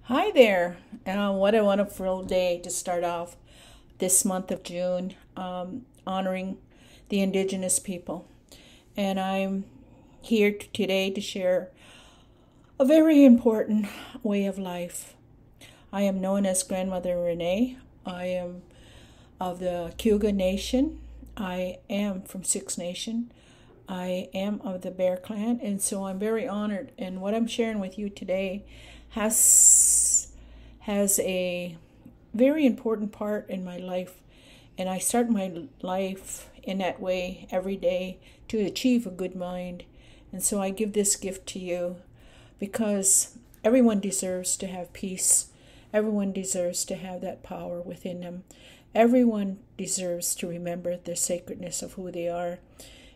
Hi there. What a wonderful day to start off this month of June, honoring the Indigenous people. And I'm here today to share a very important way of life. I am known as Grandmother Renee. I am of the Cayuga Nation. I am from Six Nation. I am of the Bear Clan, and so I'm very honored. And what I'm sharing with you today has a very important part in my life, and I start my life in that way every day to achieve a good mind. And so I give this gift to you because everyone deserves to have peace. Everyone deserves to have that power within them. Everyone deserves to remember the sacredness of who they are.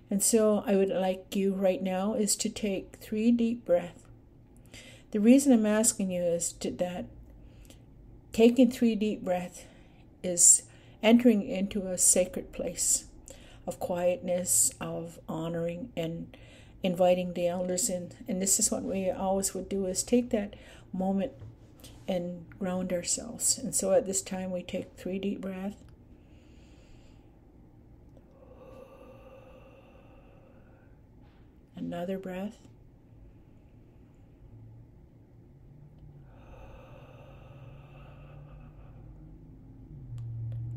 And so I would like you right now is to take 3 deep breaths. The reason I'm asking you is that taking 3 deep breaths is entering into a sacred place of quietness, of honoring and inviting the elders in. And this is what we always would do, is take that moment and ground ourselves. And so at this time we take 3 deep breaths. Another breath.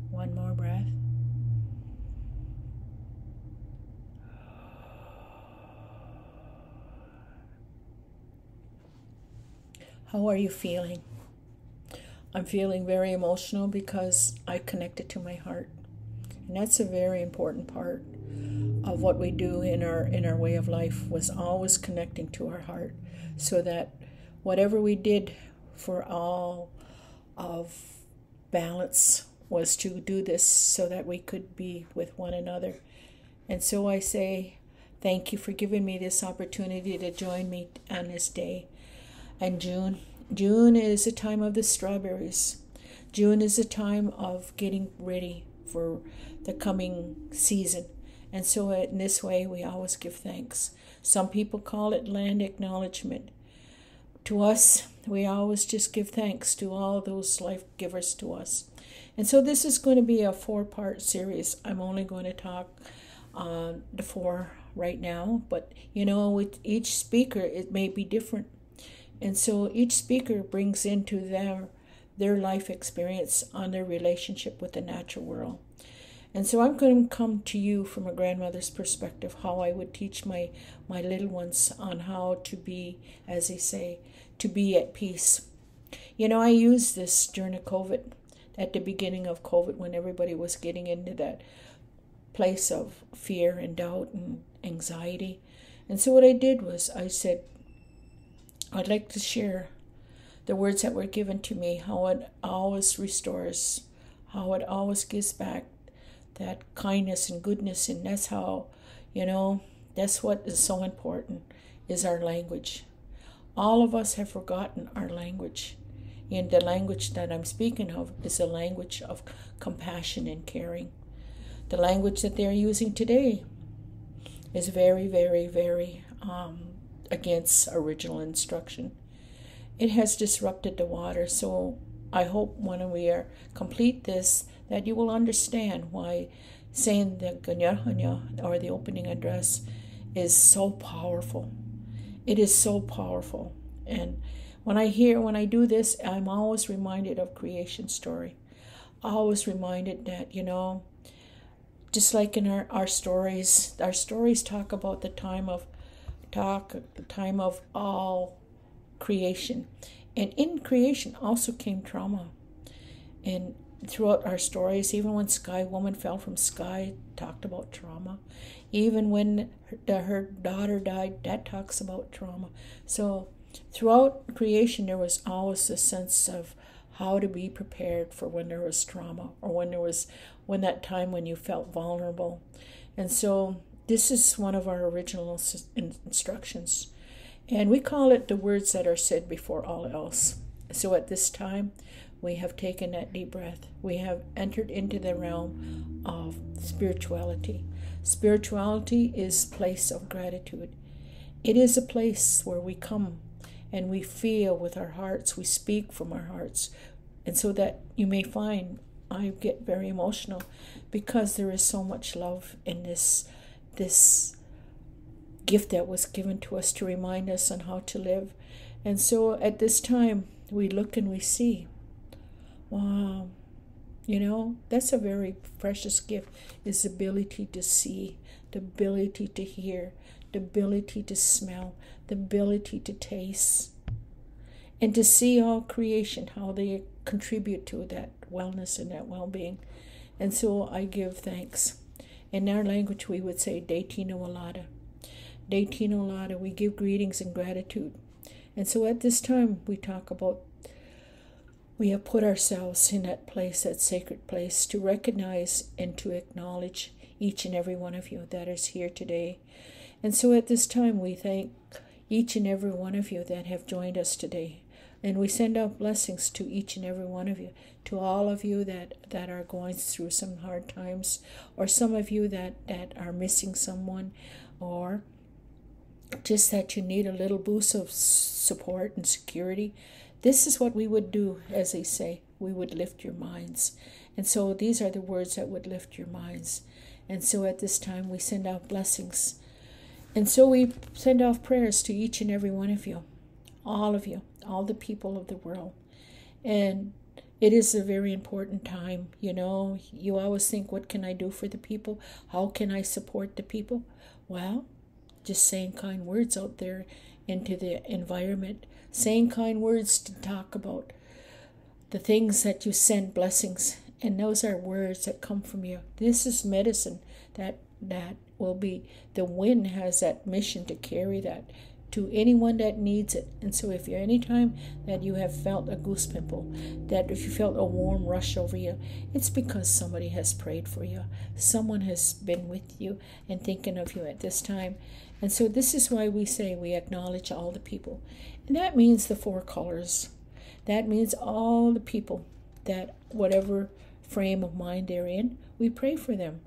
One more breath. How are you feeling? I'm feeling very emotional because I connected to my heart. And that's a very important part of what we do in our way of life, was always connecting to our heart, so that whatever we did for all of balance was to do this so that we could be with one another. And so I say thank you for giving me this opportunity to join me on this day. And June is a time of the strawberries. June is a time of getting ready for the coming season. And so in this way, we always give thanks. Some people call it land acknowledgement. To us, we always just give thanks to all those life givers to us. And so this is going to be a 4-part series. I'm only going to talk on the 4 right now. But, with each speaker, it may be different. And so each speaker brings into their life experience on their relationship with the natural world. And so I'm going to come to you from a grandmother's perspective, how I would teach my little ones on how to be, as they say, to be at peace. I used this during the COVID, at the beginning of COVID, when everybody was getting into that place of fear and doubt and anxiety. And so what I did was I said, I'd like to share the words that were given to me, how it always restores, how it always gives back that kindness and goodness. And that's how, that's what is so important, is our language. All of us have forgotten our language. And the language that I'm speaking of is a language of compassion and caring. The language that they're using today is very, very, very against original instruction. It has disrupted the water. So I hope when we are complete this, that you will understand why saying the Ganyarhanya, or the opening address, is so powerful. It is so powerful. And when I do this, I'm always reminded of creation story. Always reminded that, just like in our stories talk about the time of all creation. And in creation also came trauma. And throughout our stories, even when Sky Woman fell from sky, talked about trauma. Even when her daughter died, that talks about trauma. So throughout creation, there was always a sense of how to be prepared for when there was trauma, or when that time when you felt vulnerable. And so this is one of our original instructions. And we call it the words that are said before all else. So at this time, we have taken that deep breath. We have entered into the realm of spirituality. Spirituality is a place of gratitude. It is a place where we come and we feel with our hearts, we speak from our hearts. And so that you may find I get very emotional because there is so much love in this gift that was given to us to remind us on how to live. And so at this time, we look and we see, wow, that's a very precious gift, is the ability to see, the ability to hear, the ability to smell, the ability to taste, and to see all creation, how they contribute to that wellness and that well-being. And so I give thanks. In our language, we would say, Deitino Olada. Deitino Olada, we give greetings and gratitude. And so at this time, we talk about, we have put ourselves in that place, that sacred place, to recognize and to acknowledge each and every one of you that is here today. And so at this time, we thank each and every one of you that have joined us today. And we send out blessings to each and every one of you, to all of you that are going through some hard times, or some of you that are missing someone, or just that you need a little boost of support and security. This is what we would do, as they say. We would lift your minds. And so these are the words that would lift your minds. And so at this time, we send out blessings. And so we send off prayers to each and every one of you, all the people of the world. And it is a very important time. You always think, what can I do for the people? How can I support the people? Well, just saying kind words out there into the environment, saying kind words to talk about the things that you send blessings. And those are words that come from you. This is medicine that will be, the wind has that mission to carry that to anyone that needs it. And so if you're anytime that you have felt a goose pimple, that if you felt a warm rush over you, it's because somebody has prayed for you. Someone has been with you and thinking of you at this time. And so this is why we say we acknowledge all the people. And that means the four colors. That means all the people that whatever frame of mind they're in, we pray for them.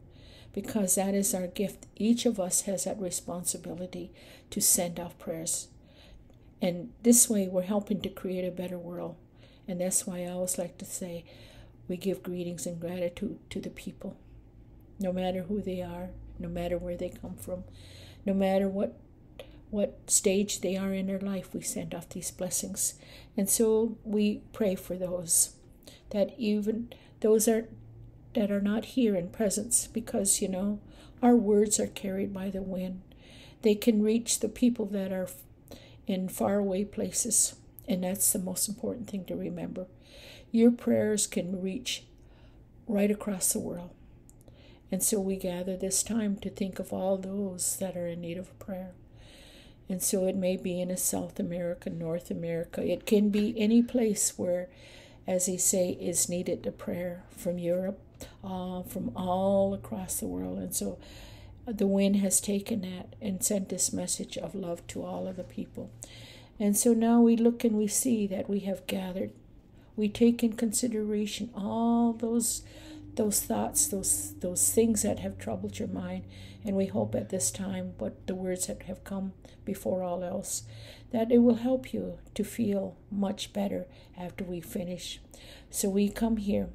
Because that is our gift. Each of us has that responsibility to send off prayers. And this way we're helping to create a better world. And that's why I always like to say we give greetings and gratitude to the people. No matter who they are, no matter where they come from, no matter what stage they are in their life, we send off these blessings. And so we pray for those, that even those that are not here in presence, because our words are carried by the wind. They can reach the people that are in faraway places, and that's the most important thing to remember. Your prayers can reach right across the world. And so we gather this time to think of all those that are in need of prayer. And so it may be in South America, North America. It can be any place where, as they say, is needed a prayer, from Europe, from all across the world. And so the wind has taken that and sent this message of love to all of the people. And so now we look and we see that we have gathered. We take in consideration all those thoughts, those things that have troubled your mind. And we hope at this time, but the words that have come before all else, that it will help you to feel much better after we finish. So we come here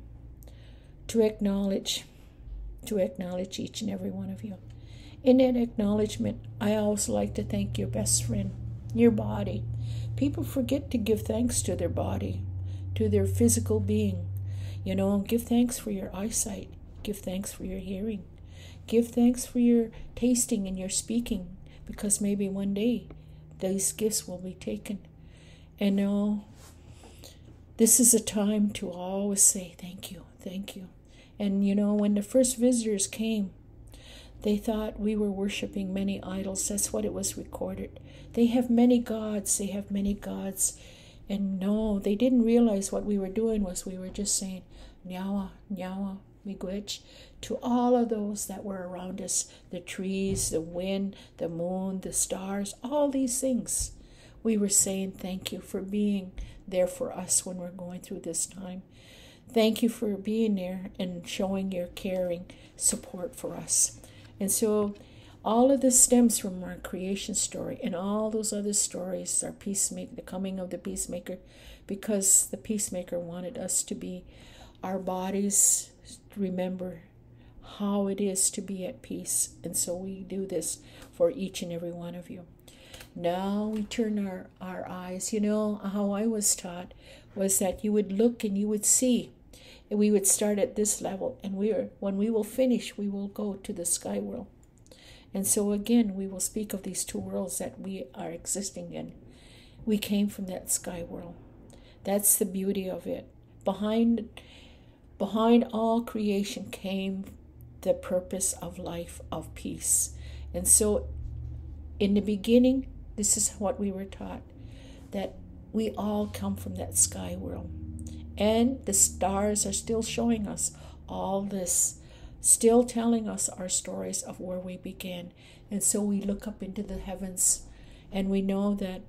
to acknowledge each and every one of you. In that acknowledgement, I always like to thank your best friend, your body. People forget to give thanks to their body, to their physical being. Give thanks for your eyesight. Give thanks for your hearing. Give thanks for your tasting and your speaking, because maybe one day these gifts will be taken. And now, this is a time to always say thank you, thank you. And when the first visitors came, they thought we were worshiping many idols. That's what it was recorded. They have many gods. And no, they didn't realize what we were doing was we were just saying, Nyawa, Nyawa, Miigwech, to all of those that were around us, the trees, the wind, the moon, the stars, all these things. We were saying thank you for being there for us when we're going through this time. Thank you for being there and showing your caring support for us. And so All of this stems from our creation story, and all those other stories are peacemaker, the coming of the peacemaker, because the peacemaker wanted us to be, our bodies remember how it is to be at peace. And so we do this for each and every one of you. Now we turn our eyes. You know, how I was taught was that you would look and you would see. And we would start at this level, and when we will finish, we will go to the sky world. And so again, we will speak of these two worlds that we are existing in. We came from that sky world. That's the beauty of it. Behind all creation came the purpose of life, of peace. And so in the beginning, this is what we were taught, that we all come from that sky world. And the stars are still showing us all this, still telling us our stories of where we began. And so we look up into the heavens, and we know that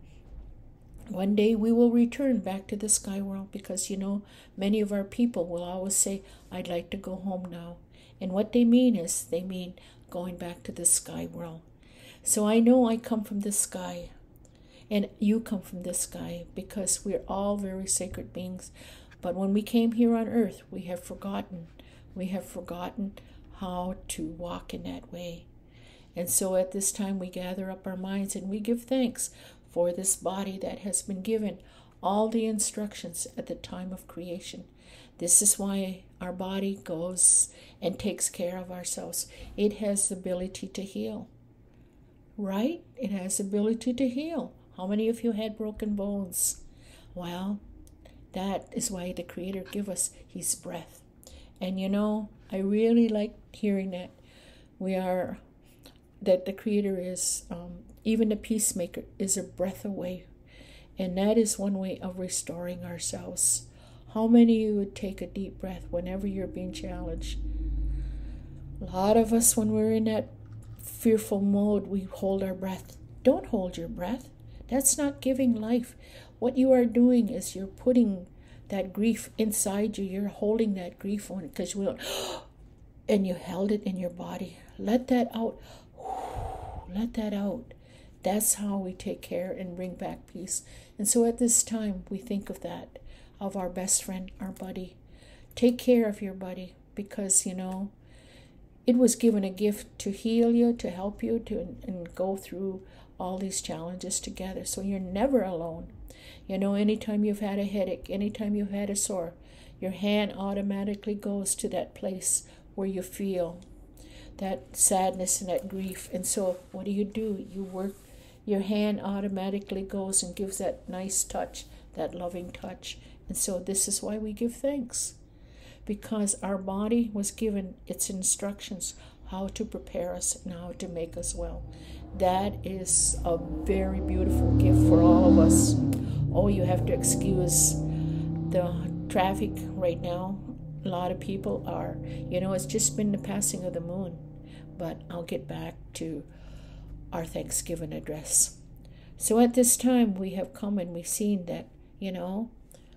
one day we will return back to the sky world, because, you know, many of our people will always say, I'd like to go home now. And what they mean is, they mean going back to the sky world. So I know I come from the sky, and you come from the sky, because we're all very sacred beings. But when we came here on earth, we have forgotten. We have forgotten how to walk in that way. And so at this time, we gather up our minds and we give thanks for this body that has been given all the instructions at the time of creation. This is why our body goes and takes care of ourselves. It has the ability to heal, right? It has the ability to heal. How many of you had broken bones? Well, that is why the Creator gave us His breath. And you know, I really like hearing that that the Creator is, even the peacemaker is a breath away. And that is one way of restoring ourselves. How many of you would take a deep breath whenever you're being challenged? A lot of us, when we're in that fearful mode, we hold our breath. Don't hold your breath. That's not giving life. What you are doing is you're putting that grief inside you. You're holding that grief on, because you went, and you held it in your body. Let that out. Let that out. That's how we take care and bring back peace. And so at this time, we think of that, of our best friend, our buddy. Take care of your buddy, because, you know, it was given a gift to heal you, to help you, and go through all these challenges together. So you're never alone. You know, anytime you've had a headache, anytime you've had a sore, your hand automatically goes to that place where you feel that sadness and that grief. And so what do? You work, your hand automatically goes and gives that nice touch, that loving touch. And so this is why we give thanks, because our body was given its instructions how to prepare us and how to make us well. That is a very beautiful gift for all of us. Oh, you have to excuse the traffic right now. A lot of people are, you know, it's just been the passing of the moon. But I'll get back to our Thanksgiving address. So at this time, we have come and we've seen that, you know,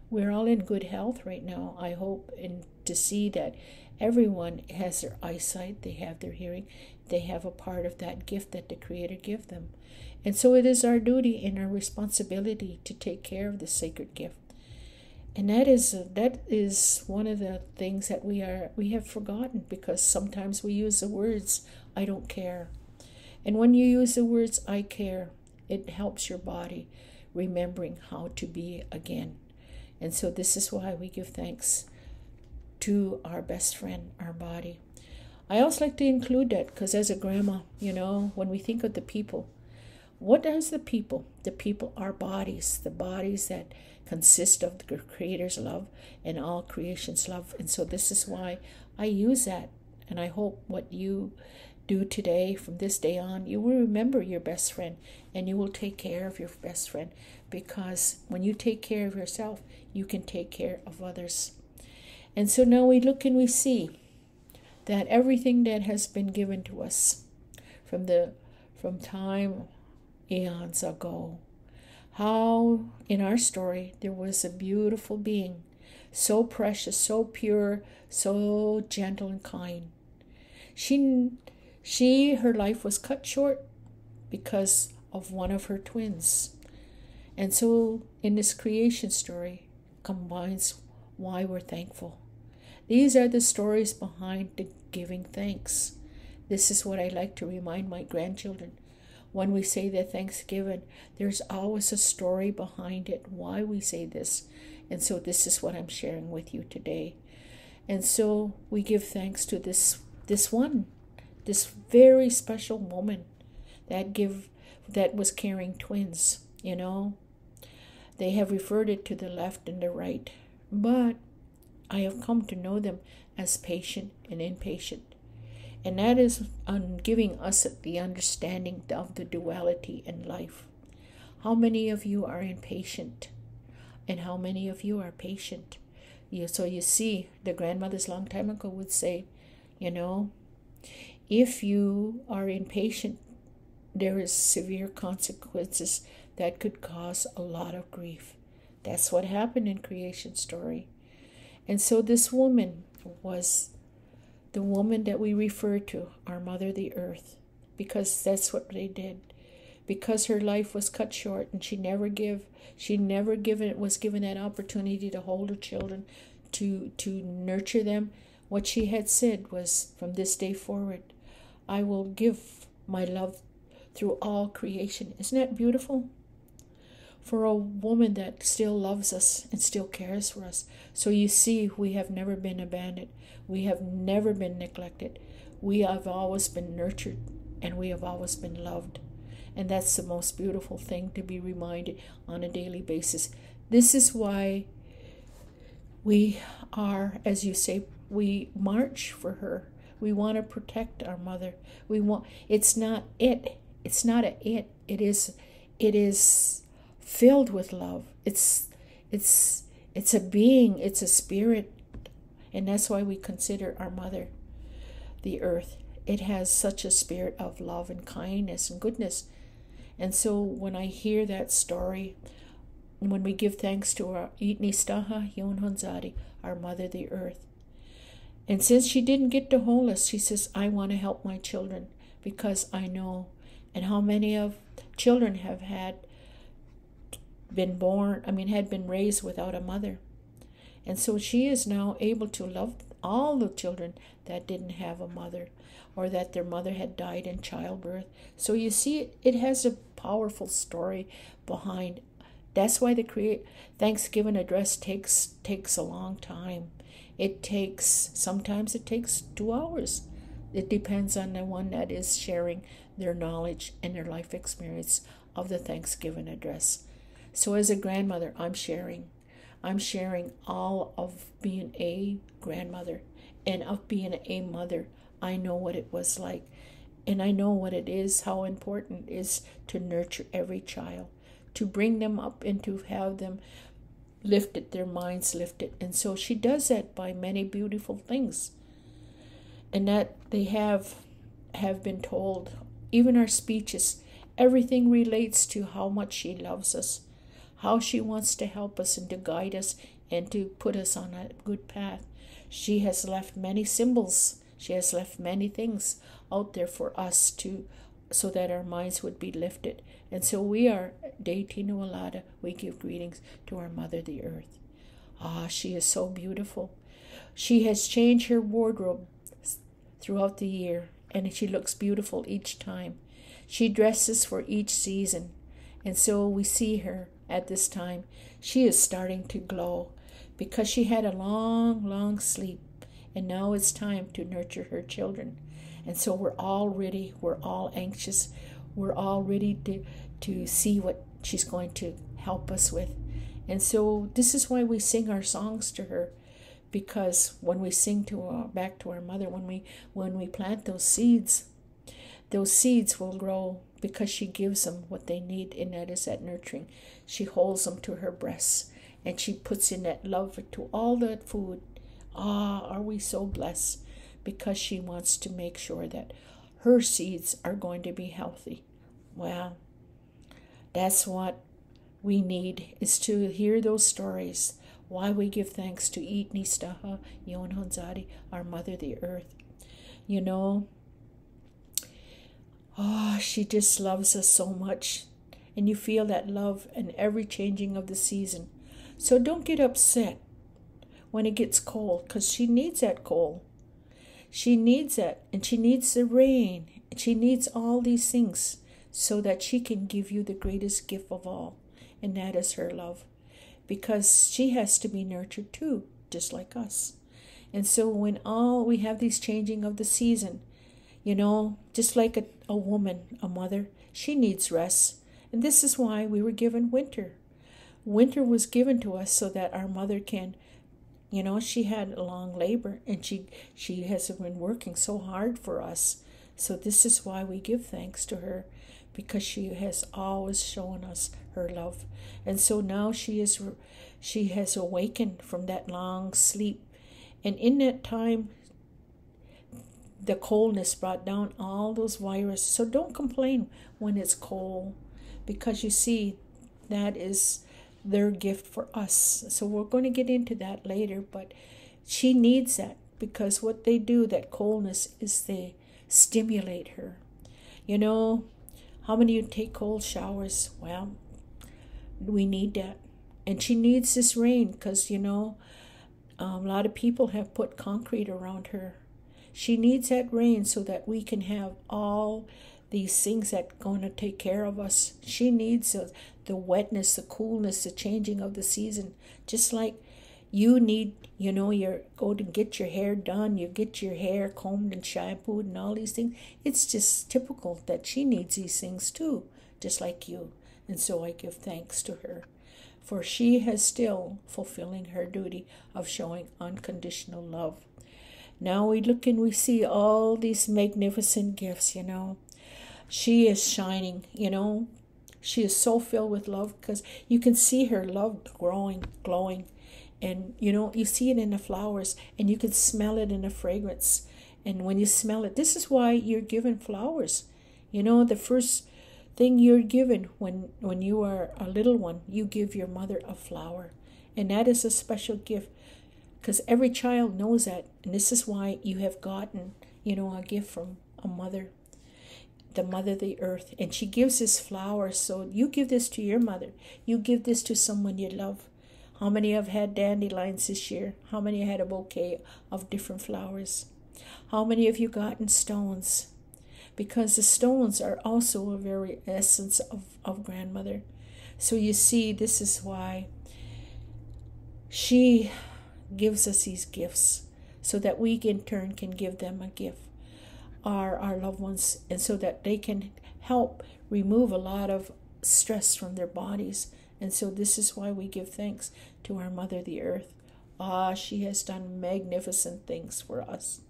we're all in good health right now. I hope and to see that everyone has their eyesight, they have their hearing, they have a part of that gift that the Creator gave them. And so it is our duty and our responsibility to take care of the sacred gift. And that is one of the things that we have forgotten, because sometimes we use the words, I don't care. And when you use the words, I care, it helps your body remembering how to be again. And so this is why we give thanks to our best friend, our body. I also like to include that, because as a grandma, you know, when we think of the people, what is the people? The people are bodies, the bodies that consist of the Creator's love and all creation's love. And so this is why I use that. And I hope what you do today, from this day on, you will remember your best friend, and you will take care of your best friend, because when you take care of yourself, you can take care of others. And so now we look and we see that everything that has been given to us from time eons ago, how in our story there was a beautiful being, so precious, so pure, so gentle and kind. She Her life was cut short because of one of her twins. And so in this creation story combines why we're thankful. These are the stories behind the giving thanks. This is what I like to remind my grandchildren. When we say that Thanksgiving, there's always a story behind it, why we say this. And so this is what I'm sharing with you today. And so we give thanks to this very special woman that was carrying twins, They have referred it to the left and the right, but I have come to know them as patient and impatient. And that is giving us the understanding of the duality in life. How many of you are impatient? And how many of you are patient? So you see, the grandmothers long time ago would say, if you are impatient, there is severe consequences that could cause a lot of grief. That's what happened in creation story. And so this woman was the woman that we refer to, our mother the earth, because that's what they did. Because her life was cut short and she never was given that opportunity to hold her children, to nurture them. What she had said was, from this day forward, I will give my love through all creation. Isn't that beautiful? For a woman that still loves us and still cares for us. So you see, we have never been abandoned. We have never been neglected. We have always been nurtured, and we have always been loved. And that's the most beautiful thing to be reminded on a daily basis. This is why we are, as you say, we march for her. We want to protect our mother. It's not a it. It is filled with love. It's a being, it's a spirit. And that's why we consider our mother the earth. It has such a spirit of love and kindness and goodness. And so when I hear that story, when we give thanks to our Itnistaha Yonhanzadi, our mother the earth, and since she didn't get to hold us, she says, I want to help my children because I know. And how many of children had been raised without a mother. And so she is now able to love all the children that didn't have a mother, or that their mother had died in childbirth. So you see, it has a powerful story behind. That's why the Thanksgiving address takes a long time. Sometimes it takes 2 hours. It depends on the one that is sharing their knowledge and their life experience of the Thanksgiving address. So as a grandmother, I'm sharing all of being a grandmother and of being a mother. I know what it was like, and I know what it is, how important it is to nurture every child, to bring them up and to have them lifted, their minds lifted. And so she does that by many beautiful things, and that they have been told. Even our speeches, everything relates to how much she loves us, how she wants to help us and to guide us and to put us on a good path. She has left many symbols. She has left many things out there for us so that our minds would be lifted. And so we are Deitino Alada. We give greetings to our mother, the earth. She is so beautiful. She has changed her wardrobe throughout the year, and she looks beautiful each time. She dresses for each season. And so we see her at this time. She is starting to glow because she had a long, long sleep. And now it's time to nurture her children. And so we're all ready. We're all anxious. We're all ready to see what she's going to help us with. And so this is why we sing our songs to her. Because when we sing back to our mother, when we plant those seeds will grow because she gives them what they need, and that is that nurturing. She holds them to her breasts, and she puts in that love to all that food. Are we so blessed? Because she wants to make sure that her seeds are going to be healthy. Well, that's what we need, is to hear those stories. Why we give thanks to Itnistaha Yonhanzadi, our mother the earth. Oh, she just loves us so much. And you feel that love in every changing of the season. So don't get upset when it gets cold, because she needs that cold. She needs that, and she needs the rain. And she needs all these things so that she can give you the greatest gift of all, and that is her love. Because she has to be nurtured too, just like us. And so when all we have these changing of the season, just like a woman, a mother, she needs rest. And this is why we were given winter. Winter was given to us so that our mother can, she had a long labor, and she has been working so hard for us. So this is why we give thanks to her, because she has always shown us her love. And so now she has awakened from that long sleep. And in that time, the coldness brought down all those viruses. So don't complain when it's cold, because you see, that is their gift for us. So we're going to get into that later, but she needs that, because what they do, that coldness, is they stimulate her. How many of you take cold showers? Well, we need that. And she needs this rain, because, a lot of people have put concrete around her. She needs that rain so that we can have all these things that are going to take care of us. She needs the wetness, the coolness, the changing of the season. Just like you need, you go to get your hair done, you get your hair combed and shampooed and all these things. It's just typical that she needs these things too, just like you. And so I give thanks to her, for she has still fulfilling her duty of showing unconditional love. Now we look and we see all these magnificent gifts, She is shining, She is so filled with love, because you can see her love growing, glowing. And, you see it in the flowers, and you can smell it in the fragrance. And when you smell it, this is why you're given flowers. The first thing you're given when you are a little one, you give your mother a flower. And that is a special gift, because every child knows that. And this is why you have gotten, a gift from a mother, the mother of the earth. And she gives this flower. So you give this to your mother. You give this to someone you love. How many have had dandelions this year? How many had a bouquet of different flowers? How many of you gotten stones? Because the stones are also a very essence of grandmother. So you see, this is why she gives us these gifts, so that we in turn can give them a gift, our loved ones, and so that they can help remove a lot of stress from their bodies. And so this is why we give thanks to our mother, the earth. She has done magnificent things for us.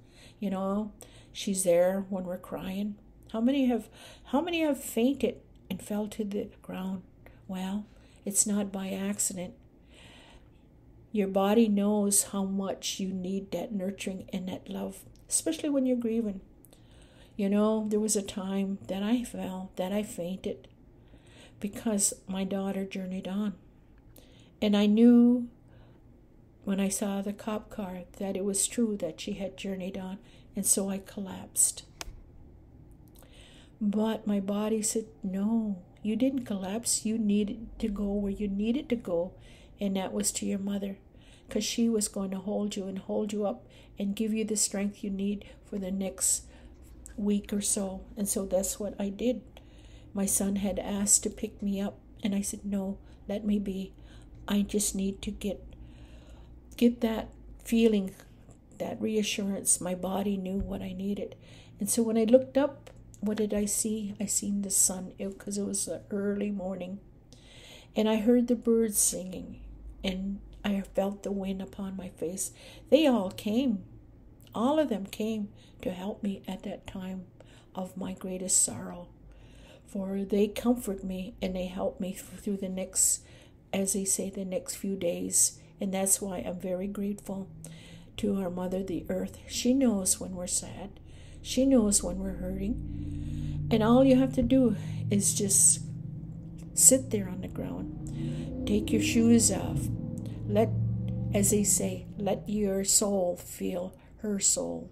She's there when we're crying. How many have fainted and fell to the ground? Well, it's not by accident. Your body knows how much you need that nurturing and that love, especially when you're grieving. There was a time that I fell, that I fainted, because my daughter journeyed on. And I knew when I saw the cop car that it was true that she had journeyed on, and so I collapsed. But my body said, no, you didn't collapse. You needed to go where you needed to go, and that was to your mother, because she was going to hold you and hold you up and give you the strength you need for the next week or so. And so that's what I did. My son had asked to pick me up, and I said, no, let me be. I just need to get that feeling, that reassurance. My body knew what I needed. And so when I looked up, what did I see? I seen the sun, because it was the early morning. And I heard the birds singing, and I felt the wind upon my face. They all came. All of them came to help me at that time of my greatest sorrow. For they comfort me, and they help me through the next, as they say, the next few days. And that's why I'm very grateful to our mother, the earth. She knows when we're sad. She knows when we're hurting. And all you have to do is just sit there on the ground. Take your shoes off. Let, as they say, let your soul feel her soul.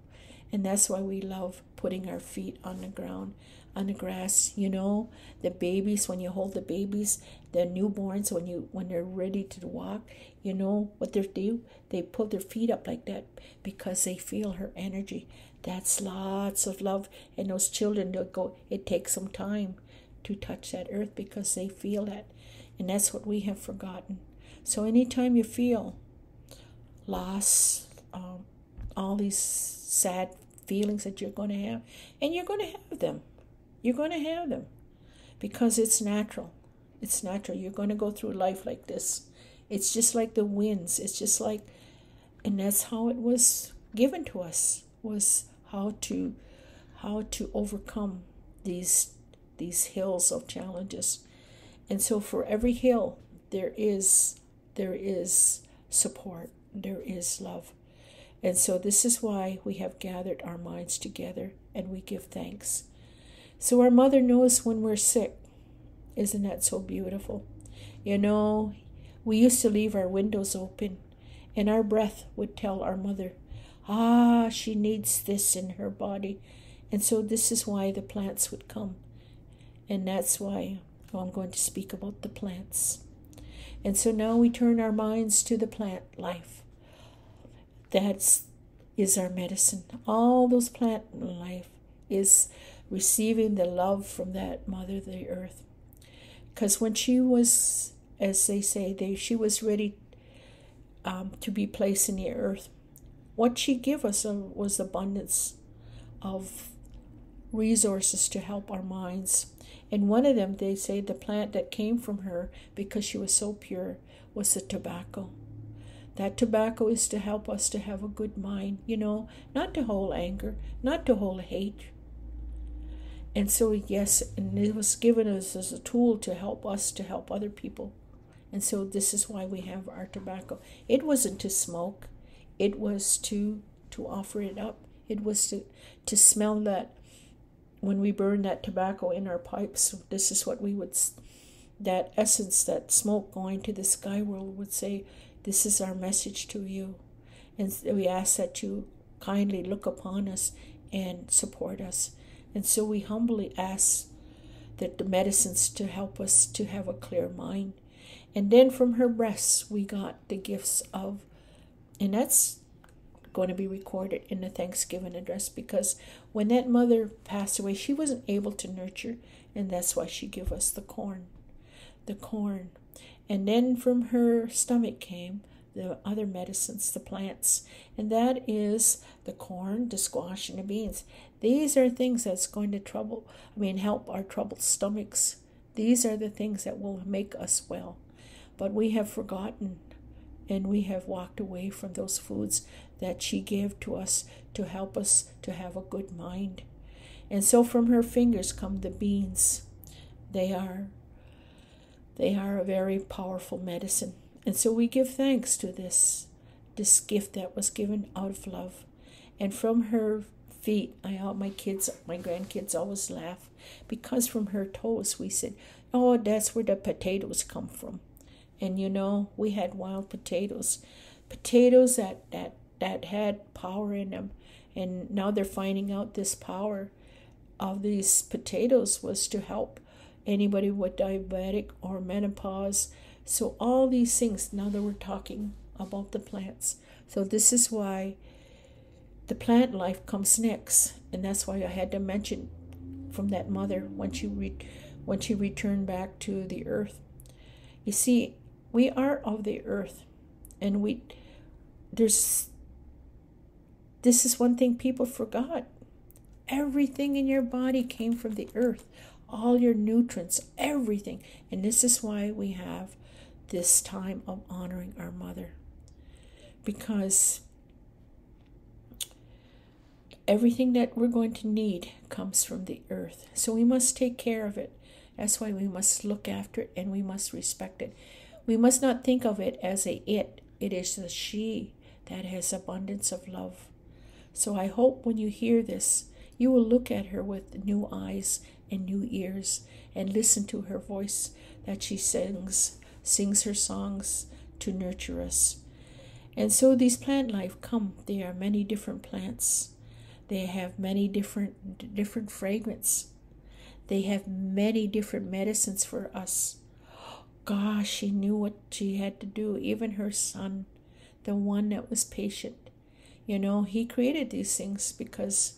And that's why we love putting our feet on the ground. on the grass. You know, the babies, when you hold the babies, the newborns, when they're ready to walk, you know what they do? They put their feet up like that because they feel her energy. That's lots of love. And those children, they'll go, it takes some time to touch that earth because they feel that. And that's what we have forgotten. So anytime you feel loss, all these sad feelings that you're going to have, and you're going to have them. You're going to have them because it's natural. It's natural. You're going to go through life like this. It's just like the winds. It's just like, and that's how it was given to us, was how to overcome these hills of challenges. And so for every hill, there is support. There is love. And so this is why we have gathered our minds together and we give thanks. So our mother knows when we're sick. Isn't that so beautiful? You know, we used to leave our windows open and our breath would tell our mother, she needs this in her body. And so this is why the plants would come. And that's why I'm going to speak about the plants. And so now we turn our minds to the plant life. That is our medicine. All those plant life is receiving the love from that Mother, the Earth. Because when she was, as they say, she was ready to be placed in the earth, what she gave us was abundance of resources to help our minds. And one of them, they say, the plant that came from her, because she was so pure, was the tobacco. That tobacco is to help us to have a good mind, you know, not to hold anger, not to hold hate. And so, yes, and it was given us as a tool to help us to help other people. And so this is why we have our tobacco. It wasn't to smoke. It was to offer it up. It was to smell that when we burn that tobacco in our pipes. This is what we would, that essence, that smoke going to the sky world would say, this is our message to you. And we ask that you kindly look upon us and support us. And so we humbly ask that the medicines to help us to have a clear mind. And then from her breasts, we got the gifts of, and that's going to be recorded in the Thanksgiving address, because when that mother passed away, she wasn't able to nurture, and that's why she gave us the corn. And then from her stomach came the other medicines, the plants, and that is the corn, the squash, and the beans. These are things that's going to help our troubled stomachs. These are the things that will make us well. But we have forgotten, and we have walked away from those foods that she gave to us to help us to have a good mind. And so from her fingers come the beans. They are a very powerful medicine. And so we give thanks to this gift that was given out of love. And from her feet, my grandkids always laugh, because from her toes we said, oh, that's where the potatoes come from. And you know, we had wild potatoes that had power in them. And now they're finding out this power of these potatoes was to help anybody with diabetic or menopause. So all these things, now that we're talking about the plants. So this is why the plant life comes next. And that's why I had to mention from that mother when she returned back to the earth. You see, we are of the earth, and this is one thing people forgot. Everything in your body came from the earth. All your nutrients, everything. And this is why we have this time of honoring our mother. Because everything that we're going to need comes from the earth. So we must take care of it. That's why we must look after it and we must respect it. We must not think of it as a it. It is a she that has abundance of love. So I hope when you hear this, you will look at her with new eyes and new ears and listen to her voice that she sings her songs to nurture us. And so these plant life come. There are many different plants. They have many different fragrance. They have many different medicines for us. Gosh, she knew what she had to do. Even her son, the one that was patient. He created these things because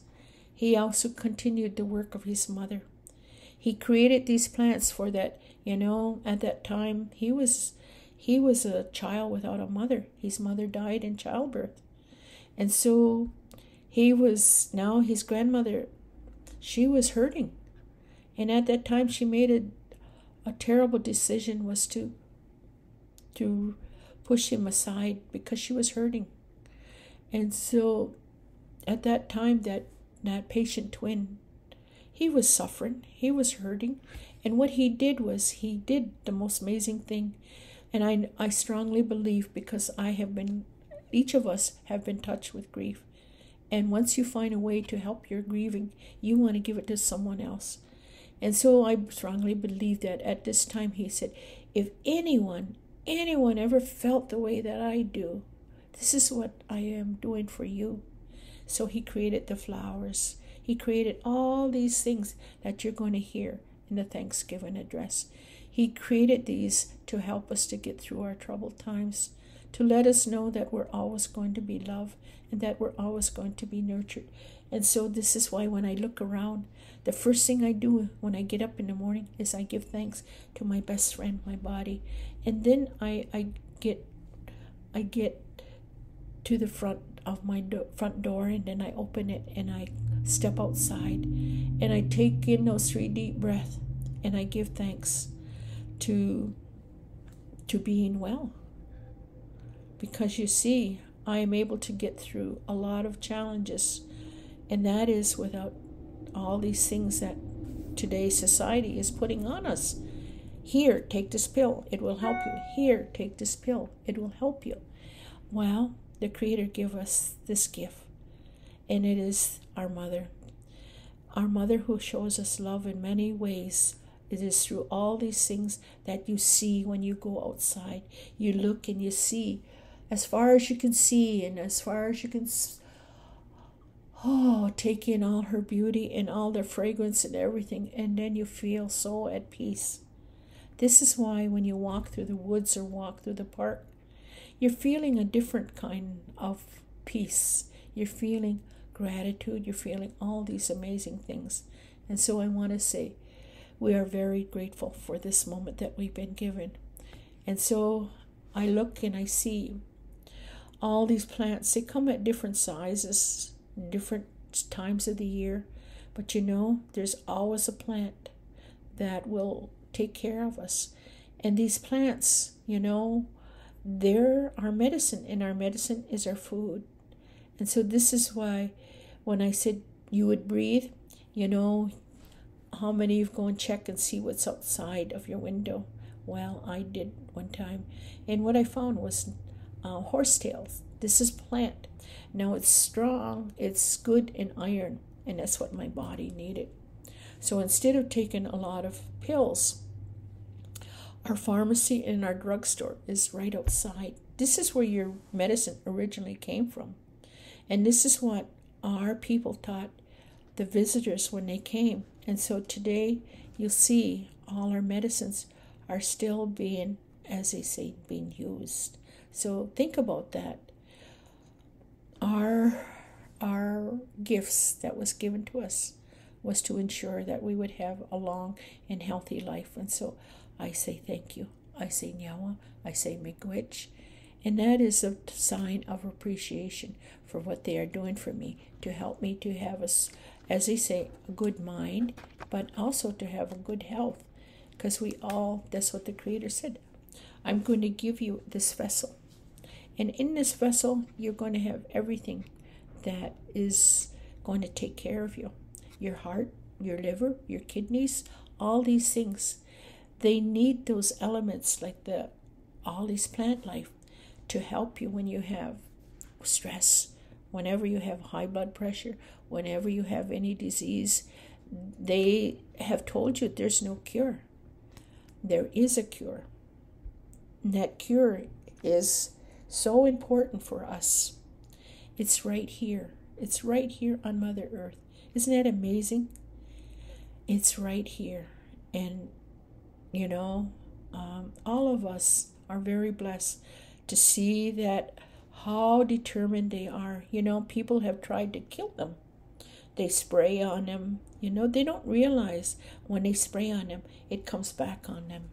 he also continued the work of his mother. He created these plants for that, at that time he was a child without a mother. His mother died in childbirth. And so now his grandmother, she was hurting. And at that time she made a terrible decision, was to push him aside because she was hurting. And so at that time, that patient twin, he was suffering, he was hurting. And what he did was, he did the most amazing thing. And I strongly believe, because each of us have been touched with grief. And once you find a way to help your grieving, you want to give it to someone else. And so I strongly believe that at this time he said, if anyone ever felt the way that I do, this is what I am doing for you. So he created the flowers. He created all these things that you're going to hear in the Thanksgiving address. He created these to help us to get through our troubled times, to let us know that we're always going to be loved and that we're always going to be nurtured. And so this is why when I look around, the first thing I do when I get up in the morning is I give thanks to my best friend, my body. And then I get to the front of my front door, and then I open it and I step outside and I take in those 3 deep breaths and I give thanks to being well. Because you see, I am able to get through a lot of challenges, and that is without all these things that today's society is putting on us. Here, take this pill, it will help you. Here, take this pill, it will help you. Well, the Creator gave us this gift, and it is our mother. Our mother, who shows us love in many ways. It is through all these things that you see when you go outside. You look and you see as far as you can see, and as far as you can take in all her beauty and all the fragrance and everything, and then you feel so at peace. This is why when you walk through the woods or walk through the park, you're feeling a different kind of peace. You're feeling gratitude. You're feeling all these amazing things. And so I want to say, we are very grateful for this moment that we've been given. And so I look and I see all these plants. They come at different sizes, different times of the year. But there's always a plant that will take care of us. And these plants, they're our medicine, and our medicine is our food. And so this is why when I said you would breathe, how many of you go and check and see what's outside of your window? Well, I did one time, and what I found was horsetails. This is plant. Now it's strong, it's good in iron, and that's what my body needed. So instead of taking a lot of pills, our pharmacy and our drugstore is right outside. This is where your medicine originally came from. And this is what our people taught the visitors when they came. And so today you'll see all our medicines are still being, as they say, being used. So think about that. Our gifts that was given to us was to ensure that we would have a long and healthy life. And so I say thank you. I say nyawa. I say miigwech. And that is a sign of appreciation for what they are doing for me, to help me to have, as they say, a good mind, but also to have a good health. Because that's what the Creator said. I'm going to give you this vessel. And in this vessel, you're going to have everything that is going to take care of you. Your heart, your liver, your kidneys, all these things. They need those elements like all these plant life to help you when you have stress, whenever you have high blood pressure, whenever you have any disease. They have told you there's no cure. There is a cure. And that cure is so important for us. It's right here. It's right here on Mother Earth. Isn't that amazing? It's right here. And, you know, all of us are very blessed to see that how determined they are. You know, people have tried to kill them. They spray on them. You know, they don't realize when they spray on them, it comes back on them,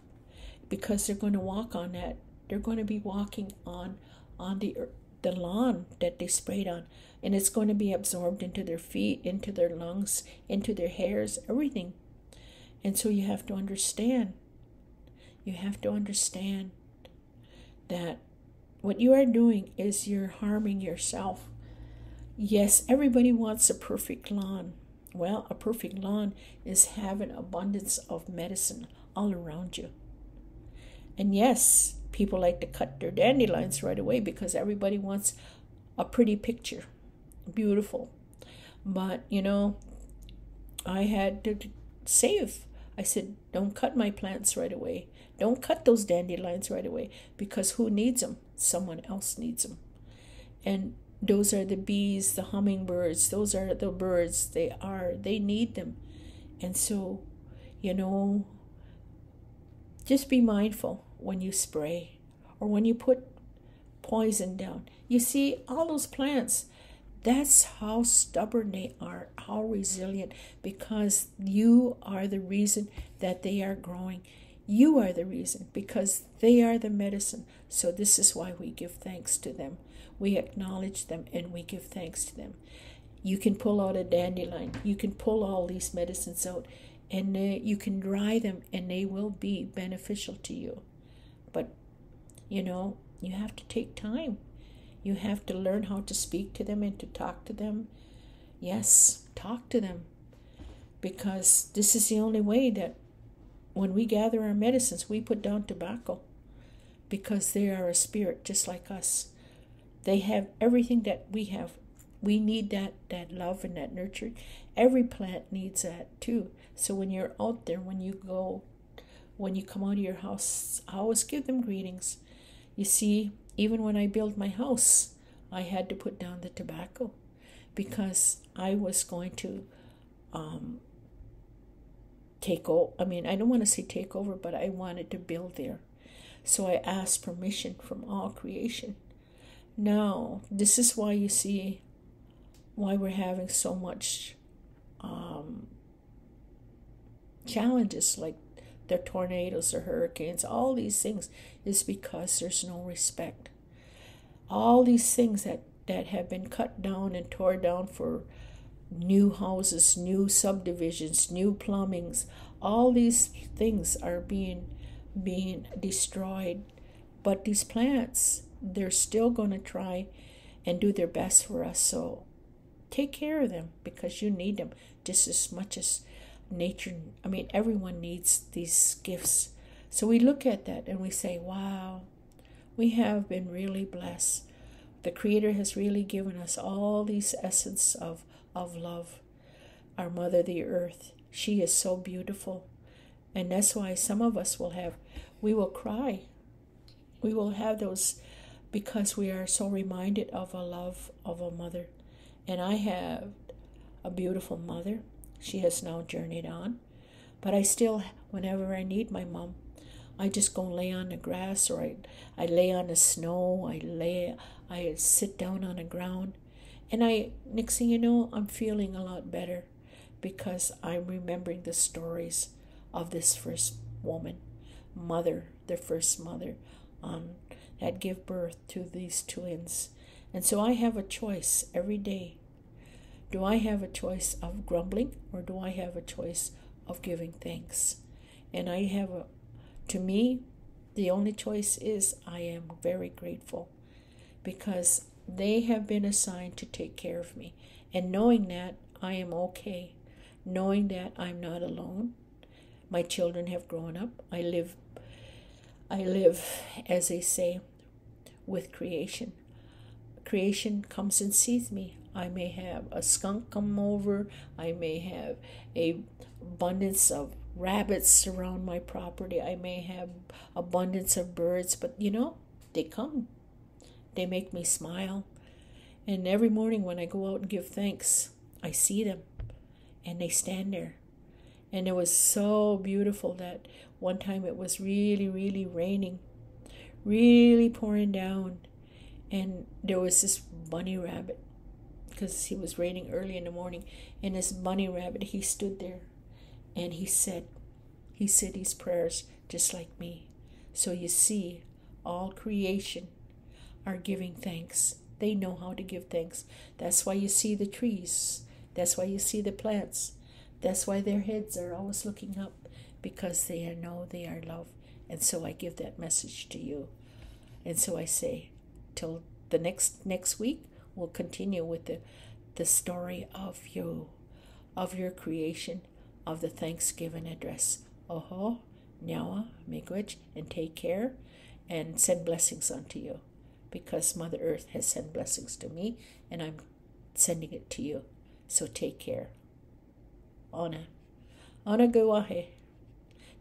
because they're going to walk on that. They're going to be walking on the lawn that they sprayed on, and it's going to be absorbed into their feet, into their lungs, into their hairs, everything. And so you have to understand. You have to understand that what you are doing is you're harming yourself. Yes, everybody wants a perfect lawn. Well, a perfect lawn is having abundance of medicine all around you. And yes, people like to cut their dandelions right away because everybody wants a pretty picture. Beautiful. But, you know, I had to save. I said, don't cut my plants right away. Don't cut those dandelions right away, because who needs them? Someone else needs them. And those are the bees, the hummingbirds. Those are the birds. They need them. And so, you know, just be mindful when you spray or when you put poison down. You see, all those plants, that's how stubborn they are, how resilient, because you are the reason that they are growing. You are the reason, because they are the medicine. So this is why we give thanks to them. We acknowledge them and we give thanks to them. You can pull out a dandelion. You can pull all these medicines out, and you can dry them, and they will be beneficial to you. But, you know, you have to take time. You have to learn how to speak to them and to talk to them. Yes, talk to them. Because this is the only way that when we gather our medicines, we put down tobacco. Because they are a spirit just like us. They have everything that we have. We need that love and that nurturing. Every plant needs that too. So when you're out there, when you come out of your house, I always give them greetings. You see, even when I built my house, I had to put down the tobacco, because I was going to take over. I mean, I don't want to say take over, but I wanted to build there. So I asked permission from all creation. Now, this is why you see why we're having so much challenges, like the tornadoes, the hurricanes, all these things, is because there's no respect. All these things that have been cut down and tore down for new houses, new subdivisions, new plumbings, all these things are being destroyed. But these plants, they're still going to try and do their best for us. So take care of them, because you need them just as much as nature. I mean, everyone needs these gifts. So we look at that and we say, wow, we have been really blessed. The Creator has really given us all these essence of love. Our Mother, the Earth, she is so beautiful. And that's why some of us we will cry. We will have those, because we are so reminded of a love of a mother. And I have a beautiful mother. She has now journeyed on. But I still, whenever I need my mom, I just go lay on the grass, or I lay on the snow. I sit down on the ground. And next thing you know, I'm feeling a lot better, because I'm remembering the stories of this first woman, mother, the first mother, that gave birth to these twins. And so I have a choice every day. Do I have a choice of grumbling, or do I have a choice of giving thanks? And to me, the only choice is I am very grateful, because they have been assigned to take care of me. And knowing that I am okay, knowing that I'm not alone. My children have grown up. I live, as they say, with creation. Creation comes and sees me. I may have a skunk come over. I may have a abundance of rabbits around my property. I may have abundance of birds. But, they come. They make me smile. And every morning when I go out and give thanks, I see them. And they stand there. And it was so beautiful that one time it was really, really raining, really pouring down. And there was this bunny rabbit, because it was raining early in the morning. And this bunny rabbit, he stood there and he said his prayers just like me. So you see, all creation are giving thanks. They know how to give thanks. That's why you see the trees. That's why you see the plants. That's why their heads are always looking up, because they know they are loved. And so I give that message to you. And so I say, till the next week, we'll continue with the story of you, of your creation, of the Thanksgiving address. Oho, nyawa, miigwech, and take care, and send blessings unto you, because Mother Earth has sent blessings to me, and I'm sending it to you. So take care. Ona guahe.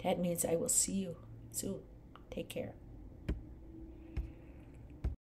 That means I will see you soon. Take care.